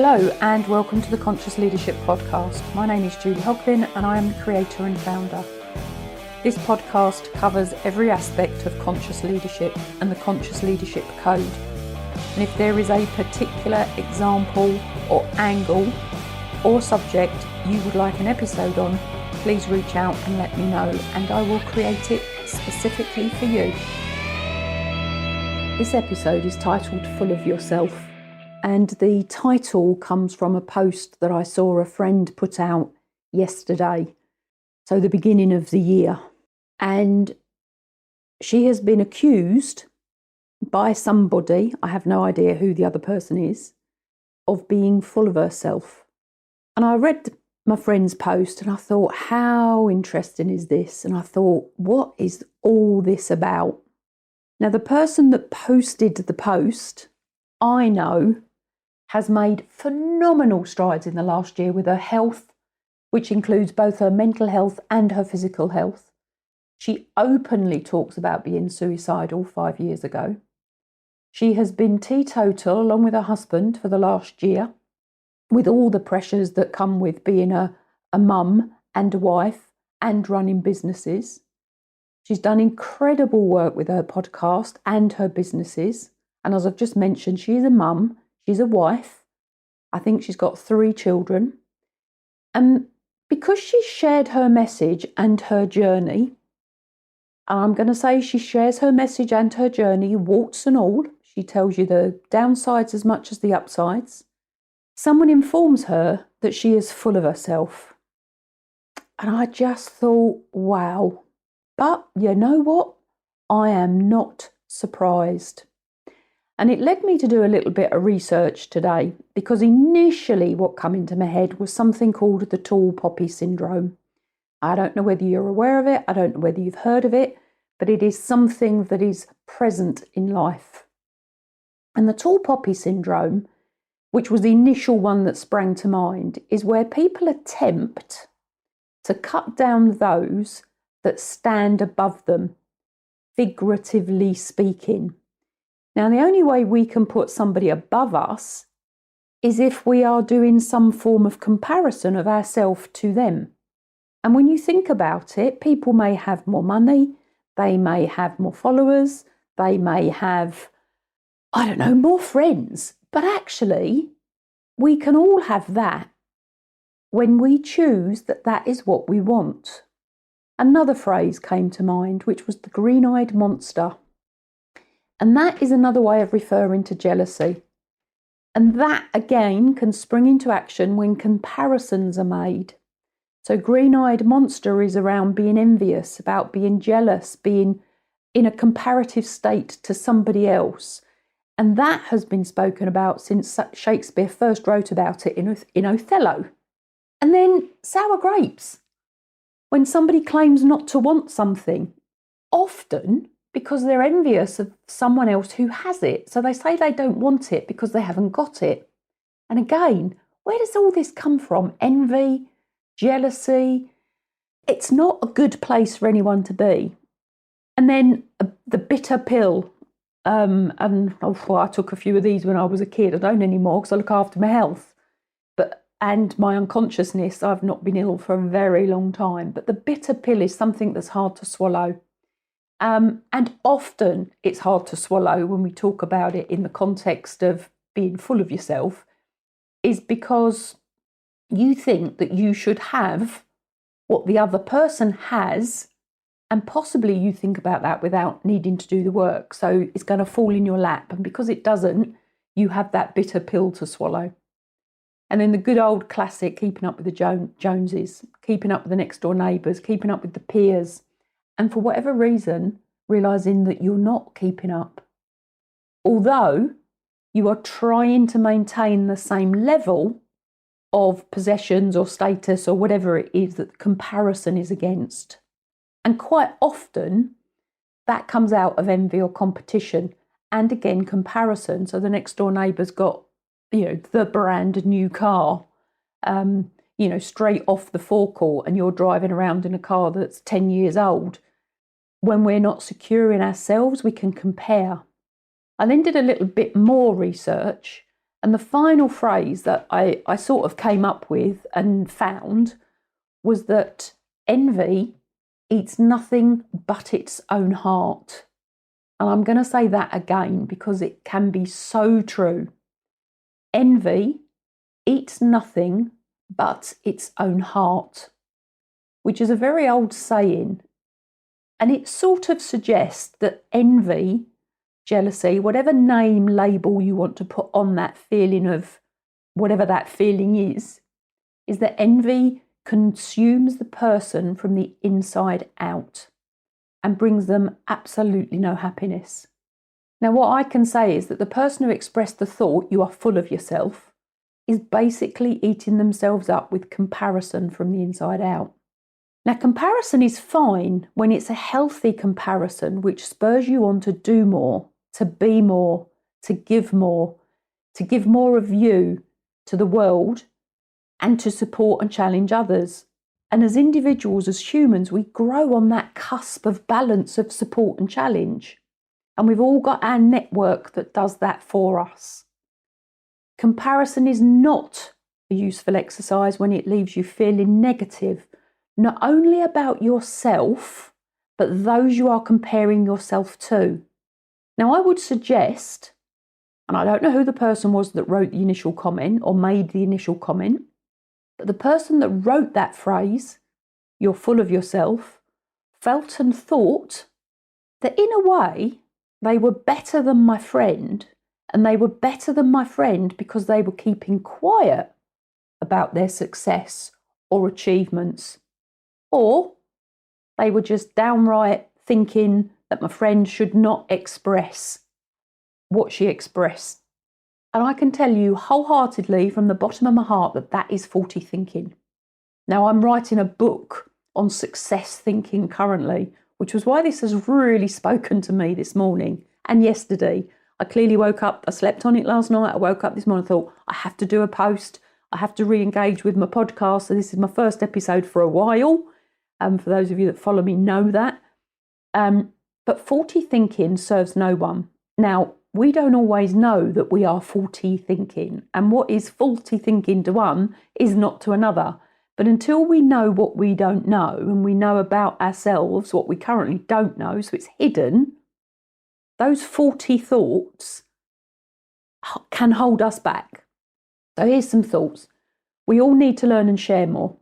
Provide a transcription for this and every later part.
Hello and welcome to the Conscious Leadership Podcast. My name is Julie Hoglin and I am the creator and founder. This podcast covers every aspect of conscious leadership and the Conscious Leadership Code. And if there is a particular example or angle or subject you would like an episode on, please reach out and let me know and I will create it specifically for you. This episode is titled Full of Yourself. And the title comes from a post that I saw a friend put out yesterday, so the beginning of the year. And she has been accused by somebody, I have no idea who the other person is, of being full of herself. And I read my friend's post and I thought, how interesting is this? And I thought, what is all this about? Now, the person that posted the post, I know, has made phenomenal strides in the last year with her health, which includes both her mental health and her physical health. She openly talks about being suicidal 5 years ago. She has been teetotal along with her husband for the last year, with all the pressures that come with being a mum and a wife and running businesses. She's done incredible work with her podcast and her businesses. And as I've just mentioned, she's a mum. She's a wife. I think she's got 3 children. And because she shared her message and her journey, and I'm going to say she shares her message and her journey, warts and all, she tells you the downsides as much as the upsides, someone informs her that she is full of herself. And I just thought, wow. But you know what? I am not surprised. And it led me to do a little bit of research today because initially what came into my head was something called the tall poppy syndrome. I don't know whether you're aware of it. I don't know whether you've heard of it, but it is something that is present in life. And the tall poppy syndrome, which was the initial one that sprang to mind, is where people attempt to cut down those that stand above them, figuratively speaking. Now, the only way we can put somebody above us is if we are doing some form of comparison of ourselves to them. And when you think about it, people may have more money, they may have more followers, they may have, more friends. But actually, we can all have that when we choose that that is what we want. Another phrase came to mind, which was the green-eyed monster. And that is another way of referring to jealousy. And that, again, can spring into action when comparisons are made. So green-eyed monster is around being envious, about being jealous, being in a comparative state to somebody else. And that has been spoken about since Shakespeare first wrote about it in Othello. And then sour grapes. When somebody claims not to want something, often because they're envious of someone else who has it. So they say they don't want it because they haven't got it. And again, where does all this come from? Envy, jealousy. It's not a good place for anyone to be. And then the bitter pill. I took a few of these when I was a kid. I don't anymore because I look after my health. And my unconsciousness, I've not been ill for a very long time. But the bitter pill is something that's hard to swallow. And often it's hard to swallow when we talk about it in the context of being full of yourself, is because you think that you should have what the other person has, and possibly you think about that without needing to do the work. So it's going to fall in your lap. And because it doesn't, you have that bitter pill to swallow. And then the good old classic, keeping up with the Joneses, keeping up with the next door neighbours, keeping up with the peers. And for whatever reason, realising that you're not keeping up. Although you are trying to maintain the same level of possessions or status or whatever it is that the comparison is against. And quite often, that comes out of envy or competition. And again, comparison. So the next door neighbour's got, the brand new car, straight off the forecourt, and you're driving around in a car that's 10 years old. When we're not secure in ourselves, we can compare. I then did a little bit more research And the final phrase that I sort of came up with and found was that envy eats nothing but its own heart. And I'm going to say that again because it can be so true. Envy eats nothing but its own heart, which is a very old saying. And it sort of suggests that envy, jealousy, whatever name, label you want to put on that feeling of whatever that feeling is that envy consumes the person from the inside out and brings them absolutely no happiness. Now, what I can say is that the person who expressed the thought, "you are full of yourself," is basically eating themselves up with comparison from the inside out. Now, comparison is fine when it's a healthy comparison which spurs you on to do more, to be more, to give more of you to the world, and to support and challenge others. And as individuals, as humans, we grow on that cusp of balance of support and challenge. And we've all got our network that does that for us. Comparison is not a useful exercise when it leaves you feeling negative, not only about yourself, but those you are comparing yourself to. Now, I would suggest, and I don't know who the person was that wrote the initial comment or made the initial comment, but the person that wrote that phrase, "you're full of yourself," felt and thought that in a way they were better than my friend, and they were better than my friend because they were keeping quiet about their success or achievements, or they were just downright thinking that my friend should not express what she expressed. And I can tell you wholeheartedly from the bottom of my heart that that is faulty thinking. Now, I'm writing a book on success thinking currently, which was why this has really spoken to me this morning and yesterday. I clearly woke up, I slept on it last night, I woke up this morning and thought, I have to do a post, I have to re-engage with my podcast. So this is my first episode for a while. For those of you that follow me know that. But faulty thinking serves no one. Now, we don't always know that we are faulty thinking, and what is faulty thinking to one is not to another. But until we know what we don't know, and we know about ourselves what we currently don't know, so it's hidden, those faulty thoughts can hold us back. So here's some thoughts. We all need to learn and share more.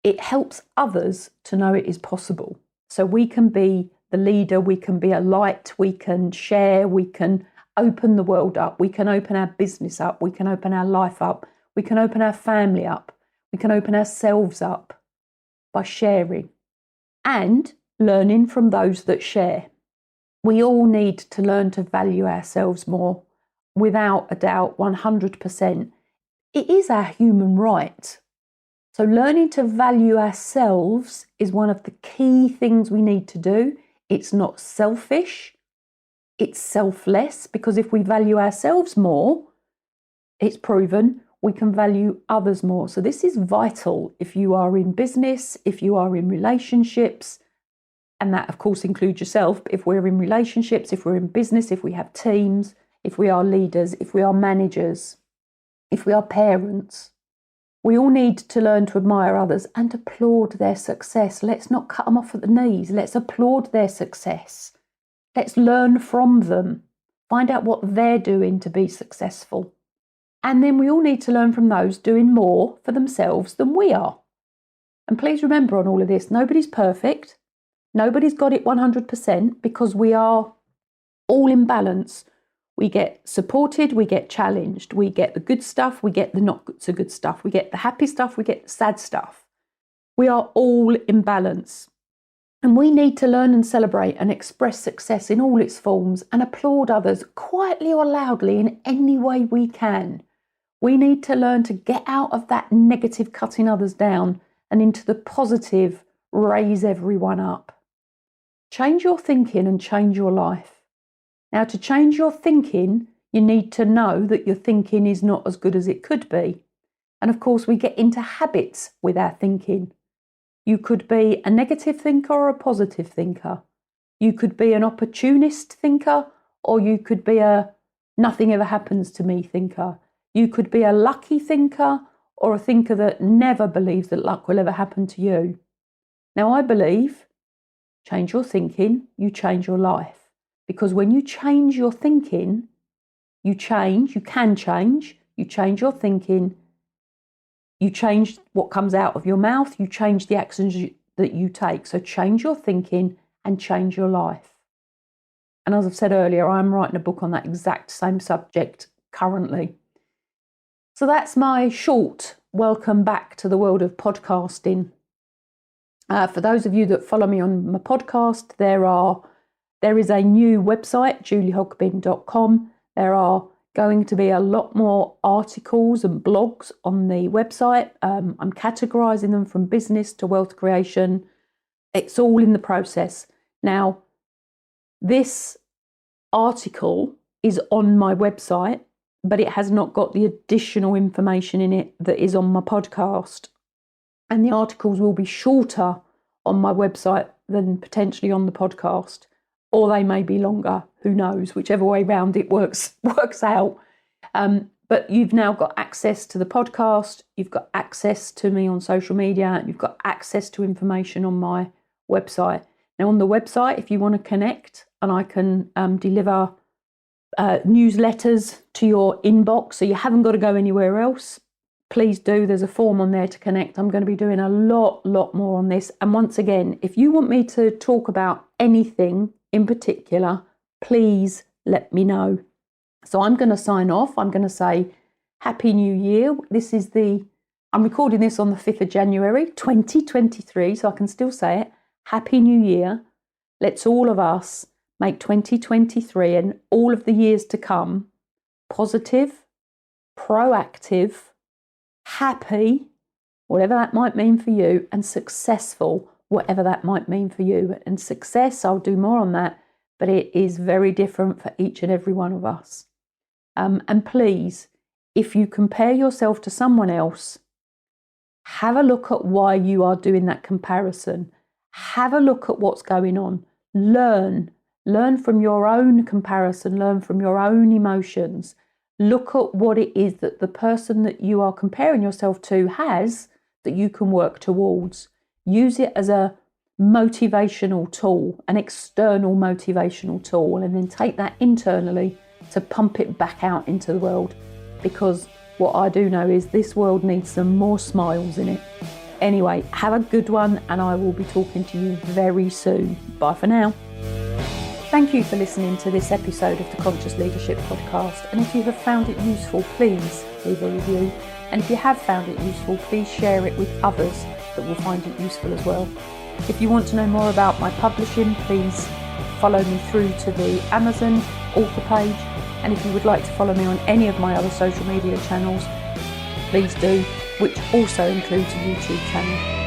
It helps others to know it is possible. So we can be the leader, we can be a light, we can share, we can open the world up, we can open our business up, we can open our life up, we can open our family up, we can open ourselves up by sharing and learning from those that share. We all need to learn to value ourselves more, without a doubt, 100%. It is our human right. So learning to value ourselves is one of the key things we need to do. It's not selfish, it's selfless, because if we value ourselves more, it's proven we can value others more. So this is vital if you are in business, if you are in relationships, and that of course includes yourself, but if we're in relationships, if we're in business, if we have teams, if we are leaders, if we are managers, if we are parents. We all need to learn to admire others and applaud their success. Let's not cut them off at the knees. Let's applaud their success. Let's learn from them. Find out what they're doing to be successful. And then we all need to learn from those doing more for themselves than we are. And please remember on all of this, nobody's perfect. Nobody's got it 100% because we are all in balance. We get supported, we get challenged, we get the good stuff, we get the not so good stuff, we get the happy stuff, we get the sad stuff. We are all in balance. And we need to learn and celebrate and express success in all its forms and applaud others quietly or loudly in any way we can. We need to learn to get out of that negative cutting others down and into the positive raise everyone up. Change your thinking and change your life. Now, to change your thinking, you need to know that your thinking is not as good as it could be. And of course, we get into habits with our thinking. You could be a negative thinker or a positive thinker. You could be an opportunist thinker, or you could be a nothing ever happens to me thinker. You could be a lucky thinker or a thinker that never believes that luck will ever happen to you. Now, I believe, change your thinking, you change your life. Because when you change your thinking, you can change, you change your thinking, you change what comes out of your mouth, you change the actions that you take. So change your thinking and change your life. And as I've said earlier, I'm writing a book on that exact same subject currently. So that's my short welcome back to the world of podcasting. For those of you that follow me on my podcast, there is a new website, juliehogbin.com. There are going to be a lot more articles and blogs on the website. I'm categorising them from business to wealth creation. It's all in the process. Now, this article is on my website, but it has not got the additional information in it that is on my podcast. And the articles will be shorter on my website than potentially on the podcast, or they may be longer, who knows, whichever way round it works out. But you've now got access to the podcast, you've got access to me on social media, you've got access to information on my website. Now on the website, if you want to connect, and I can deliver newsletters to your inbox, so you haven't got to go anywhere else, please do. There's a form on there to connect. I'm going to be doing a lot more on this. And once again, if you want me to talk about anything in particular, please let me know. So I'm going to sign off. I'm going to say Happy New Year. I'm recording this on the 5th of January, 2023, so I can still say it. Happy New Year. Let's all of us make 2023 and all of the years to come positive, proactive, happy, whatever that might mean for you, and successful, whatever that might mean for you. And success, I'll do more on that, but it is very different for each and every one of us. And please, if you compare yourself to someone else, have a look at why you are doing that comparison. Have a look at what's going on. Learn from your own comparison, learn from your own emotions. Look at what it is that the person that you are comparing yourself to has that you can work towards. Use it as a motivational tool, an external motivational tool, and then take that internally to pump it back out into the world. Because what I do know is this world needs some more smiles in it. Anyway, have a good one, and I will be talking to you very soon. Bye for now. Thank you for listening to this episode of the Conscious Leadership Podcast. And if you have found it useful, please leave a review. And if you have found it useful, please share it with others that will find it useful as well. If you want to know more about my publishing, please follow me through to the Amazon author page. And if you would like to follow me on any of my other social media channels, please do, which also includes a YouTube channel.